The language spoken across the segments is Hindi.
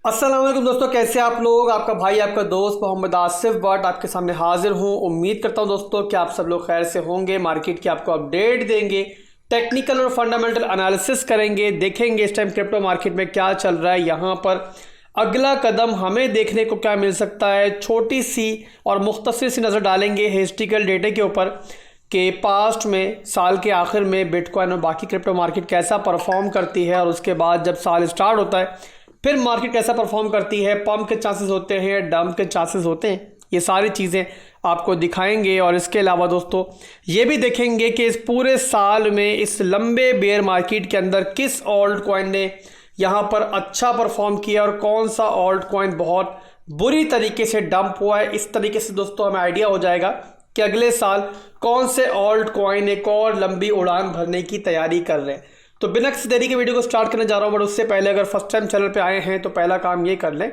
अस्सलाम वालेकुम दोस्तों, कैसे आप लोग। आपका भाई आपका दोस्त मोहम्मद आसिफ बट आपके सामने हाजिर हूँ। उम्मीद करता हूँ दोस्तों कि आप सब लोग खैर से होंगे। मार्केट की आपको अपडेट देंगे, टेक्निकल और फंडामेंटल एनालिसिस करेंगे, देखेंगे इस टाइम क्रिप्टो मार्केट में क्या चल रहा है, यहाँ पर अगला कदम हमें देखने को क्या मिल सकता है। छोटी सी और मुख्तसर सी नज़र डालेंगे हिस्ट्रिकल डेटे के ऊपर कि पास्ट में साल के आखिर में बिटकॉइन और बाकी क्रिप्टो मार्केट कैसा परफॉर्म करती है, और उसके बाद जब साल स्टार्ट होता है फिर मार्केट कैसा परफॉर्म करती है। पंप के चांसेस होते हैं, डंप के चांसेस होते हैं, ये सारी चीज़ें आपको दिखाएंगे। और इसके अलावा दोस्तों ये भी देखेंगे कि इस पूरे साल में इस लंबे बेयर मार्केट के अंदर किस ऑल्ट कॉइन ने यहाँ पर अच्छा परफॉर्म किया और कौन सा ऑल्ट कॉइन बहुत बुरी तरीके से डंप हुआ है। इस तरीके से दोस्तों हमें आइडिया हो जाएगा कि अगले साल कौन से ऑल्ट कॉइन एक और लंबी उड़ान भरने की तैयारी कर रहे हैं। तो बिना किसी देरी के वीडियो को स्टार्ट करने जा रहा हूँ, बट उससे पहले अगर फर्स्ट टाइम चैनल पे आए हैं तो पहला काम ये कर लें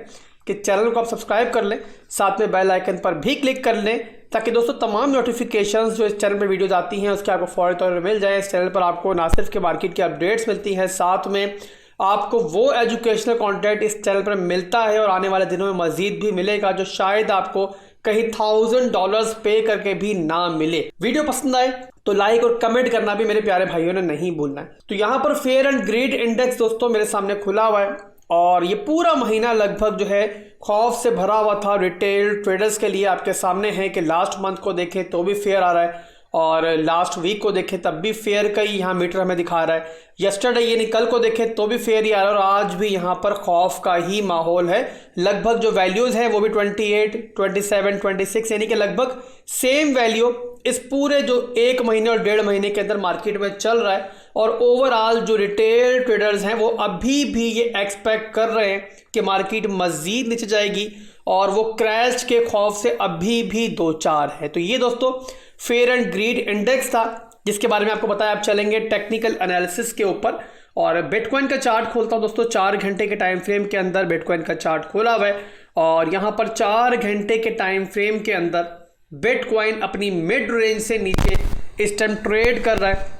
कि चैनल को आप सब्सक्राइब कर लें, साथ में बेल आइकन पर भी क्लिक कर लें ताकि दोस्तों तमाम नोटिफिकेशंस जो इस चैनल पे वीडियोस आती हैं उसके आपको फौरी तौर पर मिल जाए। इस चैनल पर आपको ना सिर्फ के मार्केट की अपडेट्स मिलती हैं, साथ में आपको वो एजुकेशनल कंटेंट इस चैनल पर मिलता है और आने वाले दिनों में मजीद भी मिलेगा जो शायद आपको कहीं $1000 पे करके भी ना मिले। वीडियो पसंद आए तो लाइक और कमेंट करना भी मेरे प्यारे भाइयों ने नहीं भूलना है। तो यहाँ पर फेयर एंड ग्रीड इंडेक्स दोस्तों मेरे सामने खुला हुआ है और ये पूरा महीना लगभग जो है खौफ से भरा हुआ था रिटेल ट्रेडर्स के लिए। आपके सामने है कि लास्ट मंथ को देखें तो भी फेयर आ रहा है और लास्ट वीक को देखें तब भी फेयर का ही यहाँ मीटर हमें दिखा रहा है। यस्टरडे यानी कल को देखें तो भी फेयर ही आ रहा है और आज भी यहाँ पर खौफ का ही माहौल है। लगभग जो वैल्यूज़ हैं वो भी 28, 27, 26 यानी कि लगभग सेम वैल्यू इस पूरे जो एक महीने और 1.5 महीने के अंदर मार्केट में चल रहा है। और ओवरऑल जो रिटेल ट्रेडर्स हैं वो अभी भी ये एक्सपेक्ट कर रहे हैं कि मार्केट मज़ीद नीचे जाएगी और वो क्रैश के खौफ से अभी भी दो चार है। तो ये दोस्तों फेयर एंड ग्रीड इंडेक्स था जिसके बारे में आपको बताया। आप चलेंगे टेक्निकल एनालिसिस के ऊपर और बिटकॉइन का चार्ट खोलता हूं दोस्तों। 4 घंटे के टाइम फ्रेम के अंदर बिटकॉइन का चार्ट खोला हुआ है और यहाँ पर 4 घंटे के टाइम फ्रेम के अंदर बिटकॉइन अपनी मिड रेंज से नीचे इस टाइम ट्रेड कर रहा है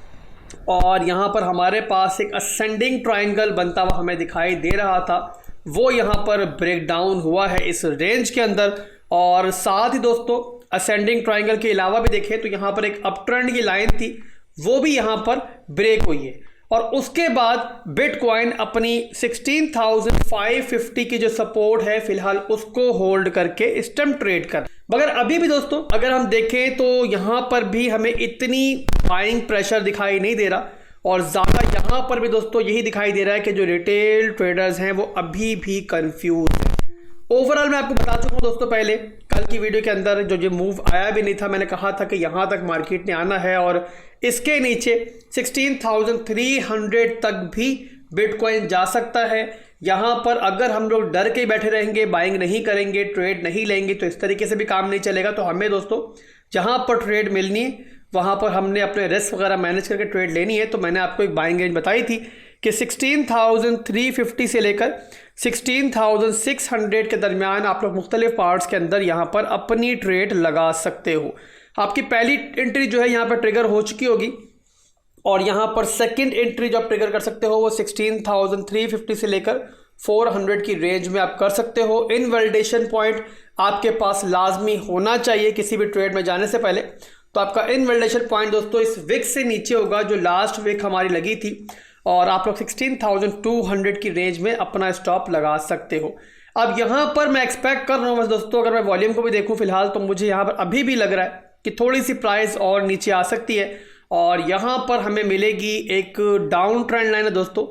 और यहाँ पर हमारे पास एक असेंडिंग ट्राइंगल बनता हुआ हमें दिखाई दे रहा था, वो यहाँ पर ब्रेक डाउन हुआ है इस रेंज के अंदर। और साथ ही दोस्तों असेंडिंग ट्राइंगल के अलावा भी देखें तो यहाँ पर एक अप ट्रेंड की लाइन थी वो भी यहाँ पर ब्रेक हुई है और उसके बाद बिटकॉइन अपनी 16,550 की जो सपोर्ट है फिलहाल उसको होल्ड करके इस टाइम ट्रेड कर। मगर अभी भी दोस्तों अगर हम देखें तो यहाँ पर भी हमें इतनी बाइंग प्रेशर दिखाई नहीं दे रहा और ज़्यादा यहाँ पर भी दोस्तों यही दिखाई दे रहा है कि जो रिटेल ट्रेडर्स हैं वो अभी भी कंफ्यूज हैं। ओवरऑल मैं आपको बता चुका हूँ दोस्तों पहले कल की वीडियो के अंदर जो ये मूव आया भी नहीं था, मैंने कहा था कि यहाँ तक मार्केट ने आना है और इसके नीचे 16,300 तक भी बिटकॉइन जा सकता है। यहाँ पर अगर हम लोग डर के बैठे रहेंगे, बाइंग नहीं करेंगे, ट्रेड नहीं लेंगे तो इस तरीके से भी काम नहीं चलेगा। तो हमें दोस्तों जहाँ पर ट्रेड मिलनी है वहाँ पर हमने अपने रिस्क वगैरह मैनेज करके ट्रेड लेनी है। तो मैंने आपको एक बाइंग रेंज बताई थी कि 16,350 से लेकर 16,600 के दरमियान आप लोग मुख्तलिफ पार्ट्स के अंदर यहाँ पर अपनी ट्रेड लगा सकते हो। आपकी पहली एंट्री जो है यहाँ पर ट्रिगर हो चुकी होगी और यहाँ पर सेकंड एंट्री जो आप ट्रिगर कर सकते हो वो 16,350 से लेकर 400 की रेंज में आप कर सकते हो। इनवैलिडेशन पॉइंट आपके पास लाजमी होना चाहिए किसी भी ट्रेड में जाने से पहले। तो आपका इनवैलिडेशन पॉइंट दोस्तों इस विक से नीचे होगा जो लास्ट विक हमारी लगी थी और आप लोग 16,200 की रेंज में अपना स्टॉप लगा सकते हो। अब यहाँ पर मैं एक्सपेक्ट कर रहा हूँ बस दोस्तों, अगर मैं वॉल्यूम को भी देखूँ फिलहाल तो मुझे यहाँ पर अभी भी लग रहा है कि थोड़ी सी प्राइस और नीचे आ सकती है और यहाँ पर हमें मिलेगी एक डाउन ट्रेंड लाइन है दोस्तों,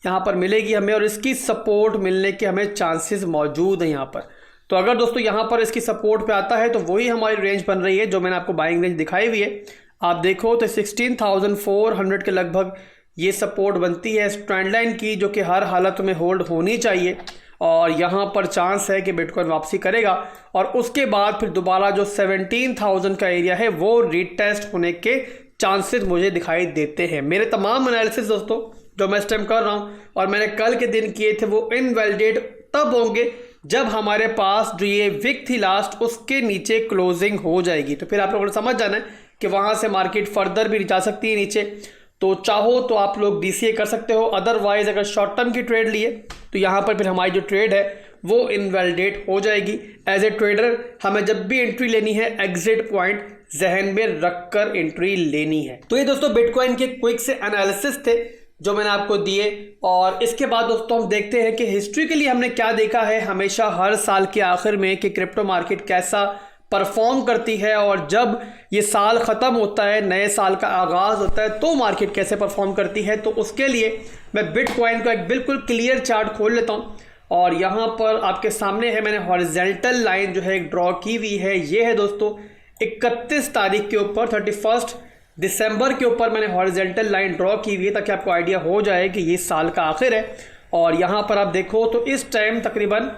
यहाँ पर मिलेगी हमें और इसकी सपोर्ट मिलने के हमें चांसेस मौजूद हैं यहाँ पर। तो अगर दोस्तों यहाँ पर इसकी सपोर्ट पे आता है तो वही हमारी रेंज बन रही है जो मैंने आपको बाइंग रेंज दिखाई हुई है। आप देखो तो 16,400 के लगभग ये सपोर्ट बनती है इस ट्रेंड लाइन की जो कि हर हालत में होल्ड होनी चाहिए और यहाँ पर चांस है कि बिटकॉइन वापसी करेगा और उसके बाद फिर दोबारा जो 17,000 का एरिया है वो रीटेस्ट होने के चांसेस मुझे दिखाई देते हैं। मेरे तमाम एनालिसिस दोस्तों जो मैं इस टाइम कर रहा हूँ और मैंने कल के दिन किए थे वो इनवैलिडेट तब होंगे जब हमारे पास जो ये विक थी लास्ट उसके नीचे क्लोजिंग हो जाएगी। तो फिर आप लोगों को समझ जाना है कि वहाँ से मार्केट फर्दर भी जा सकती है नीचे। तो चाहो तो आप लोग DCA कर सकते हो, अदरवाइज अगर शॉर्ट टर्म की ट्रेड लिए तो यहाँ पर फिर हमारी जो ट्रेड है वो इनवैलिडेट हो जाएगी। एज ए ट्रेडर हमें जब भी एंट्री लेनी है एग्जिट पॉइंट जहन में रखकर एंट्री लेनी है। तो ये दोस्तों बिटकॉइन के क्विक से एनालिसिस थे जो मैंने आपको दिए। और इसके बाद दोस्तों हम देखते हैं कि हिस्ट्रिकली हमने क्या देखा है हमेशा हर साल के आखिर में कि क्रिप्टो मार्केट कैसा परफॉर्म करती है, और जब ये साल ख़त्म होता है नए साल का आगाज़ होता है तो मार्केट कैसे परफॉर्म करती है। तो उसके लिए मैं बिटकॉइन का एक बिल्कुल क्लियर चार्ट खोल लेता हूँ और यहाँ पर आपके सामने है, मैंने हॉरिजॉन्टल लाइन जो है एक ड्रॉ की हुई है। ये है दोस्तों 31 तारीख के ऊपर 31 दिसंबर के ऊपर मैंने हॉरिजॉन्टल लाइन ड्रॉ की हुई है ताकि आपको आइडिया हो जाए कि ये साल का आखिर है। और यहाँ पर आप देखो तो इस टाइम तकरीबन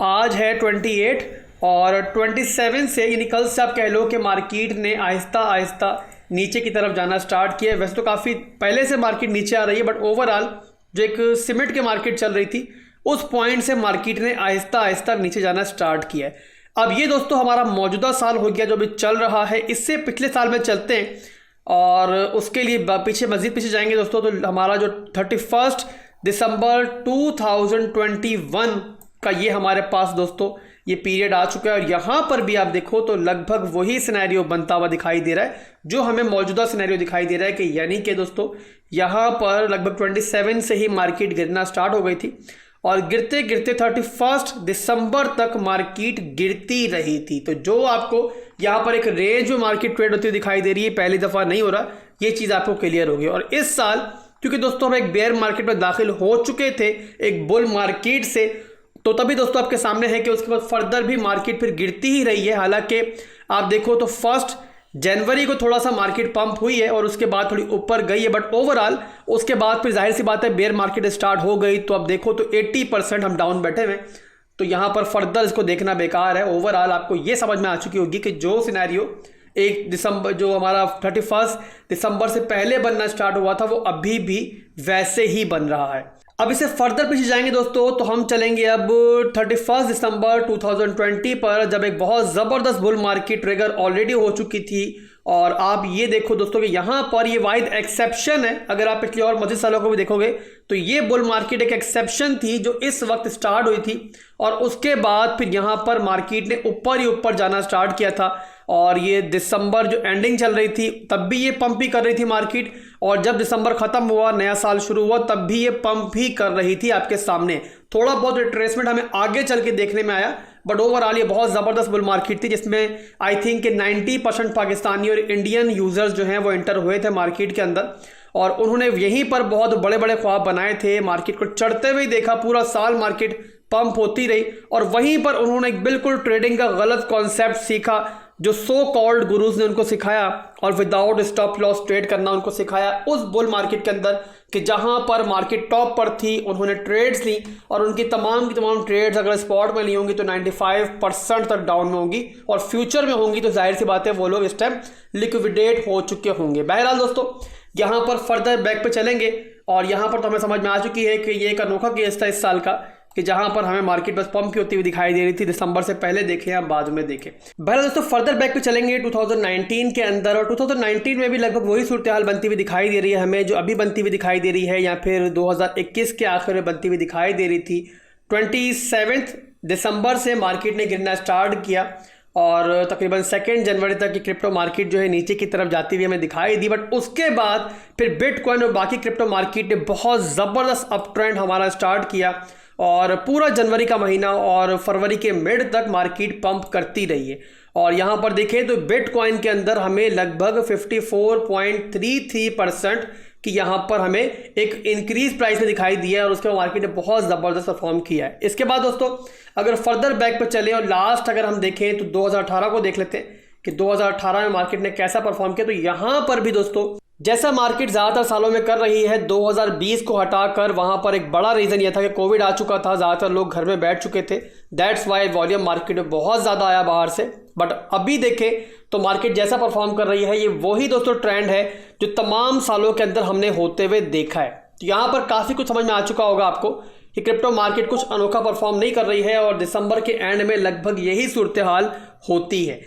आज है 28 और 27 से यानी कल से आप कह लो कि मार्केट ने आहिस्ता आहिस्ता नीचे की तरफ जाना स्टार्ट किया। वैसे तो काफ़ी पहले से मार्केट नीचे आ रही है, बट ओवरऑल जो एक सीमेंट की मार्केट चल रही थी उस पॉइंट से मार्केट ने आहिस्ता आहिस्ता नीचे जाना स्टार्ट किया है। अब ये दोस्तों हमारा मौजूदा साल हो गया जो अभी चल रहा है। इससे पिछले साल में चलते हैं और उसके लिए पीछे मज़ीद पीछे जाएंगे दोस्तों। तो हमारा जो 31 दिसंबर 2021 का ये हमारे पास दोस्तों ये पीरियड आ चुका है। और यहाँ पर भी आप देखो तो लगभग वही सिनेरियो बनता हुआ दिखाई दे रहा है जो हमें मौजूदा सिनेरियो दिखाई दे रहा है कि यानी कि दोस्तों यहाँ पर लगभग 27 से ही मार्केट गिरना स्टार्ट हो गई थी और गिरते गिरते 31 दिसंबर तक मार्केट गिरती रही थी। तो जो आपको यहाँ पर एक रेंज में मार्केट ट्रेड होती हुई दिखाई दे रही है, पहली दफ़ा नहीं हो रहा, ये चीज़ आपको क्लियर होगी। और इस साल क्योंकि दोस्तों हम एक बेयर मार्केट में दाखिल हो चुके थे एक बुल मार्केट से, तो तभी दोस्तों आपके सामने है कि उसके बाद फर्दर भी मार्केट फिर गिरती ही रही है। हालांकि आप देखो तो 1 जनवरी को थोड़ा सा मार्केट पंप हुई है और उसके बाद थोड़ी ऊपर गई है, बट ओवरऑल उसके बाद फिर जाहिर सी बात है बेयर मार्केट स्टार्ट हो गई। तो अब देखो तो 80% हम डाउन बैठे हुए, तो यहाँ पर फर्दर इसको देखना बेकार है। ओवरऑल आपको ये समझ में आ चुकी होगी कि जो सिनेरियो 1 दिसंबर जो हमारा 31 दिसंबर से पहले बनना स्टार्ट हुआ था वो अभी भी वैसे ही बन रहा है। अब इसे फर्दर पीछे जाएंगे दोस्तों तो हम चलेंगे अब 31 दिसंबर 2020 पर, जब एक बहुत ज़बरदस्त बुल मार्केट ट्रिगर ऑलरेडी हो चुकी थी। और आप ये देखो दोस्तों कि यहाँ पर ये वाहिद एक्सेप्शन है। अगर आप पिछले और मज़ीद सालों को भी देखोगे तो ये बुल मार्केट एक एक्सेप्शन थी जो इस वक्त स्टार्ट हुई थी और उसके बाद फिर यहाँ पर मार्केट ने ऊपर ही ऊपर जाना स्टार्ट किया था। और ये दिसंबर जो एंडिंग चल रही थी तब भी ये पंप ही कर रही थी मार्केट, और जब दिसंबर ख़त्म हुआ नया साल शुरू हुआ तब भी ये पंप ही कर रही थी आपके सामने। थोड़ा बहुत रिट्रेसमेंट हमें आगे चल के देखने में आया, बट ओवरऑल ये बहुत ज़बरदस्त बुल मार्केट थी जिसमें आई थिंक 90% पाकिस्तानी और इंडियन यूज़र्स जो हैं वो एंटर हुए थे मार्केट के अंदर, और उन्होंने यहीं पर बहुत बड़े बड़े ख्वाब बनाए थे। मार्केट को चढ़ते हुए देखा, पूरा साल मार्केट पंप होती रही, और वहीं पर उन्होंने एक बिल्कुल ट्रेडिंग का गलत कॉन्सेप्ट सीखा जो सो कॉल्ड गुरुज ने उनको सिखाया, और विदाउट स्टॉप लॉस ट्रेड करना उनको सिखाया उस बुल मार्केट के अंदर कि जहां पर मार्केट टॉप पर थी उन्होंने ट्रेड्स ली, और उनकी तमाम ट्रेड्स अगर स्पॉट में ली होंगी तो 95% तक डाउन में होंगी, और फ्यूचर में होंगी तो जाहिर सी बात है वो लोग इस टाइम लिक्विडेट हो चुके होंगे। बहरहाल दोस्तों यहाँ पर फर्दर बैक पे चलेंगे और यहाँ पर तो हमें समझ में आ चुकी है कि ये एक अनोखा केस था इस साल का कि जहां पर हमें मार्केट बस पंप की होती हुई दिखाई दे रही थी। दिसंबर से पहले देखें या बाद में देखें। बहरहाल दोस्तों फर्दर बैक पे चलेंगे 2019 के अंदर, और 2019 में भी लगभग वही सूरत हाल बनती हुई दिखाई दे रही है हमें जो अभी बनती हुई दिखाई दे रही है, या फिर 2021 के आखिर में बनती हुई दिखाई दे रही थी। 27 दिसंबर से मार्केट ने गिरना स्टार्ट किया और तकरीबन 2 जनवरी तक की क्रिप्टो मार्केट जो है नीचे की तरफ जाती हुई हमें दिखाई दी, बट उसके बाद फिर बिटकॉइन और बाकी क्रिप्टो मार्केट ने बहुत ज़बरदस्त अप ट्रेंड हमारा स्टार्ट किया, और पूरा जनवरी का महीना और फरवरी के मिड तक मार्केट पंप करती रही है। और यहाँ पर देखें तो बिटकॉइन के अंदर हमें लगभग 54.33% कि यहाँ पर हमें एक इंक्रीज प्राइस में दिखाई दिया है, और उसके बाद मार्केट ने बहुत ज़बरदस्त परफॉर्म किया है। इसके बाद दोस्तों अगर फर्दर बैक पर चले और लास्ट अगर हम देखें तो 2018 को देख लेते हैं कि 2018 में मार्केट ने कैसा परफॉर्म किया। तो यहाँ पर भी दोस्तों जैसा मार्केट ज़्यादातर सालों में कर रही है 2020 को हटाकर, वहाँ पर एक बड़ा रीज़न यह था कि कोविड आ चुका था, ज़्यादातर लोग घर में बैठ चुके थे, दैट्स वाई वॉल्यूम मार्केट में बहुत ज़्यादा आया बाहर से। बट अभी देखें तो मार्केट जैसा परफॉर्म कर रही है ये वही दोस्तों ट्रेंड है जो तमाम सालों के अंदर हमने होते हुए देखा है। तो यहाँ पर काफ़ी कुछ समझ में आ चुका होगा आपको कि क्रिप्टो मार्केट कुछ अनोखा परफॉर्म नहीं कर रही है, और दिसंबर के एंड में लगभग यही सूरत हाल होती है।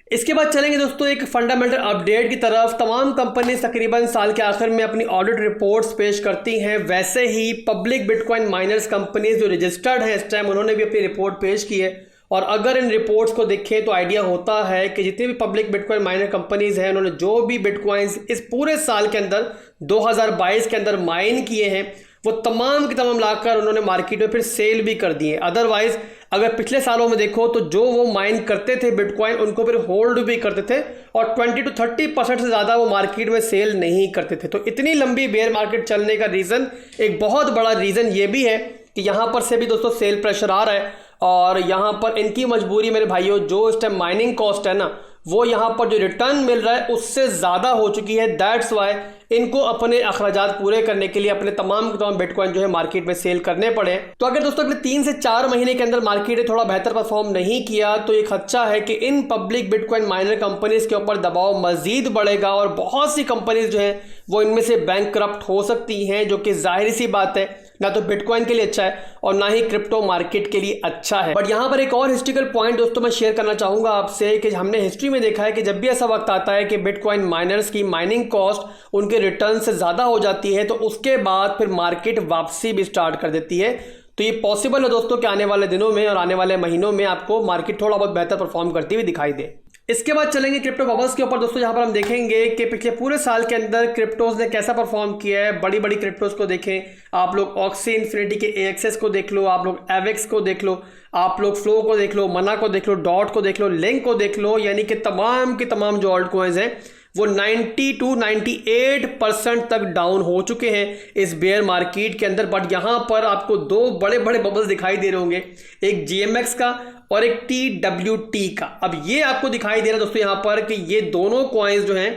इसके बाद चलेंगे दोस्तों एक फंडामेंटल अपडेट की तरफ। तमाम कंपनी तकरीबन साल के आखिर में अपनी ऑडिट रिपोर्ट्स पेश करती हैं। वैसे ही पब्लिक बिटकॉइन माइनर्स कंपनीज जो रजिस्टर्ड हैं इस टाइम, उन्होंने भी अपनी रिपोर्ट पेश की है। और अगर इन रिपोर्ट्स को देखें तो आइडिया होता है कि जितनी भी पब्लिक बिटकॉइन माइनर कंपनीज हैं, उन्होंने जो भी बिटकॉइंस इस पूरे साल के अंदर 2022 के अंदर माइन किए हैं, वो तमाम के तमाम लाकर उन्होंने मार्केट में फिर सेल भी कर दिए। अदरवाइज अगर पिछले सालों में देखो तो जो वो माइन करते थे बिटकॉइन, उनको फिर होल्ड भी करते थे और 20 to 30% से ज़्यादा वो मार्केट में सेल नहीं करते थे। तो इतनी लंबी बेयर मार्केट चलने का रीज़न, एक बहुत बड़ा रीज़न ये भी है कि यहाँ पर से भी दोस्तों सेल प्रेशर आ रहा है। और यहाँ पर इनकी मजबूरी मेरे भाइयों, जो इस टाइम माइनिंग कॉस्ट है ना, वो यहाँ पर जो रिटर्न मिल रहा है उससे ज़्यादा हो चुकी है। दैट्स वाई इनको अपने अखराजात पूरे करने के लिए अपने तमाम बिटकॉइन जो है मार्केट में सेल करने पड़े। तो अगर दोस्तों अगले 3 से 4 महीने के अंदर मार्केट ने थोड़ा बेहतर परफॉर्म नहीं किया तो ये खदशा है कि in public bitcoin minor companies के ऊपर दबाव मजीद बढ़ेगा और बहुत सी कंपनीज जो है वो इनमें से बैंकरप्ट हो सकती हैं, जो कि जाहिर सी बात है ना तो बिटकॉइन के लिए अच्छा है और ना ही क्रिप्टो मार्केट के लिए अच्छा है। बट यहाँ पर एक और हिस्ट्रिकल पॉइंट दोस्तों मैं शेयर करना चाहूँगा आपसे कि हमने हिस्ट्री में देखा है कि जब भी ऐसा वक्त आता है कि बिटकॉइन माइनर्स की माइनिंग कॉस्ट उनके रिटर्न से ज़्यादा हो जाती है, तो उसके बाद फिर मार्केट वापसी भी स्टार्ट कर देती है। तो ये पॉसिबल है दोस्तों कि आने वाले दिनों में और आने वाले महीनों में आपको मार्केट थोड़ा बहुत बेहतर परफॉर्म करती हुई दिखाई दे। इसके बाद चलेंगे क्रिप्टो बबल्स के ऊपर दोस्तों, जहां पर हम देखेंगे कि पिछले पूरे साल के अंदर क्रिप्टोज ने कैसा परफॉर्म किया है। बड़ी बड़ी क्रिप्टोज को देखें आप लोग, ऑक्सी इन्फिनिटी के AXS को देख लो, आप लोग एवेक्स को देख लो, आप लोग फ्लो को देख लो, मना को देख लो, डॉट को देख लो, लिंक को देख लो, यानी कि तमाम के तमाम जो ऑल्ट कॉइन्स हैं वो 90 to 98% तक डाउन हो चुके हैं इस बेयर मार्केट के अंदर। बट यहाँ पर आपको दो बड़े बड़े बबल्स दिखाई दे रहे होंगे, एक GMX का और एक TWT का। अब ये आपको दिखाई दे रहा है दोस्तों यहाँ पर कि ये दोनों कॉइन्स जो हैं,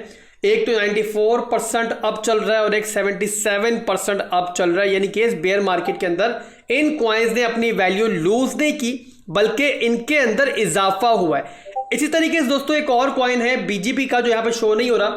एक तो 94% अप चल रहा है और एक 77% अप चल रहा है, यानी कि इस बेयर मार्केट के अंदर इन कॉइन्स ने अपनी वैल्यू लूज नहीं की बल्कि इनके अंदर इजाफा हुआ है। इसी तरीके से दोस्तों एक और कॉइन है BGP का, जो यहाँ पे शो नहीं हो रहा,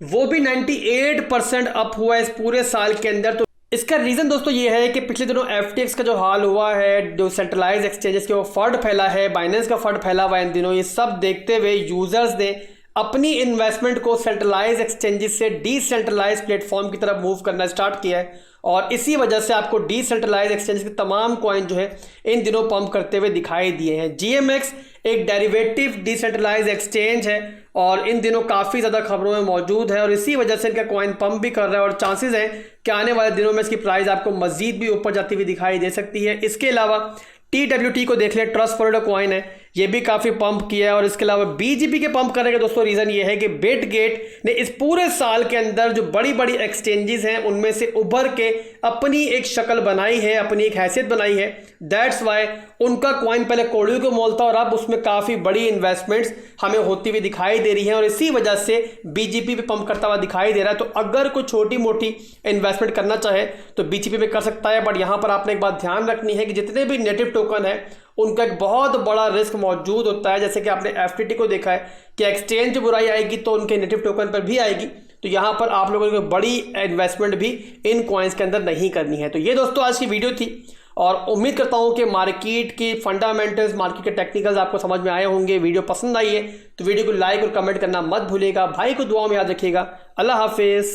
वो भी 98% अप हुआ है इस पूरे साल के अंदर। तो इसका रीजन दोस्तों ये है कि पिछले दिनों FTX का जो हाल हुआ है, जो सेंट्रलाइज एक्सचेंजेस के वो फंड फैला है, बाइनेंस का फंड फैला हुआ है इन दिनों, ये सब देखते हुए यूजर्स ने अपनी इन्वेस्टमेंट को सेंट्रलाइज एक्सचेंजेस से डिसेंट्रलाइज प्लेटफॉर्म की तरफ मूव करना स्टार्ट किया है। और इसी वजह से आपको डिसेंट्रलाइज एक्सचेंज के तमाम कॉइन जो है इन दिनों पंप करते हुए दिखाई दिए हैं। GMX एक डेरिवेटिव डिसेंट्रलाइज एक्सचेंज है और इन दिनों काफ़ी ज़्यादा खबरों में मौजूद है और इसी वजह से इनका कॉइन पंप भी कर रहा है और चांसेस हैं कि आने वाले दिनों में इसकी प्राइस आपको मजीद भी ऊपर जाती हुई दिखाई दे सकती है। इसके अलावा TWT को देख ले, ट्रस्ट फॉलोड कॉइन है, ये भी काफ़ी पंप किया है। और इसके अलावा BGP के पंप करने का दोस्तों रीज़न ये है कि बिटगेट ने इस पूरे साल के अंदर जो बड़ी बड़ी एक्सचेंजेस हैं उनमें से उभर के अपनी एक शक्ल बनाई है, अपनी एक हैसियत बनाई है। दैट्स वाई उनका कॉइन पहले कोड़ियों को मोल था और अब उसमें काफ़ी बड़ी इन्वेस्टमेंट्स हमें होती हुई दिखाई दे रही हैं और इसी वजह से BGP पे पंप करता हुआ दिखाई दे रहा है। तो अगर कोई छोटी मोटी इन्वेस्टमेंट करना चाहे तो BGP में कर सकता है। बट यहाँ पर आपने एक बात ध्यान रखनी है कि जितने भी नेटिव टोकन है उनका एक बहुत बड़ा रिस्क मौजूद होता है। जैसे कि आपने FTT को देखा है कि एक्सचेंज बुराई आएगी तो उनके नेटिव टोकन पर भी आएगी। तो यहाँ पर आप लोगों को बड़ी इन्वेस्टमेंट भी इन कॉइन्स के अंदर नहीं करनी है। तो ये दोस्तों आज की वीडियो थी और उम्मीद करता हूँ कि मार्केट की फंडामेंटल्स, मार्केट के टेक्निकल्स आपको समझ में आए होंगे। वीडियो पसंद आई है तो वीडियो को लाइक और कमेंट करना मत भूलिएगा। भाई को दुआ में याद रखिएगा। अल्लाह हाफिज़।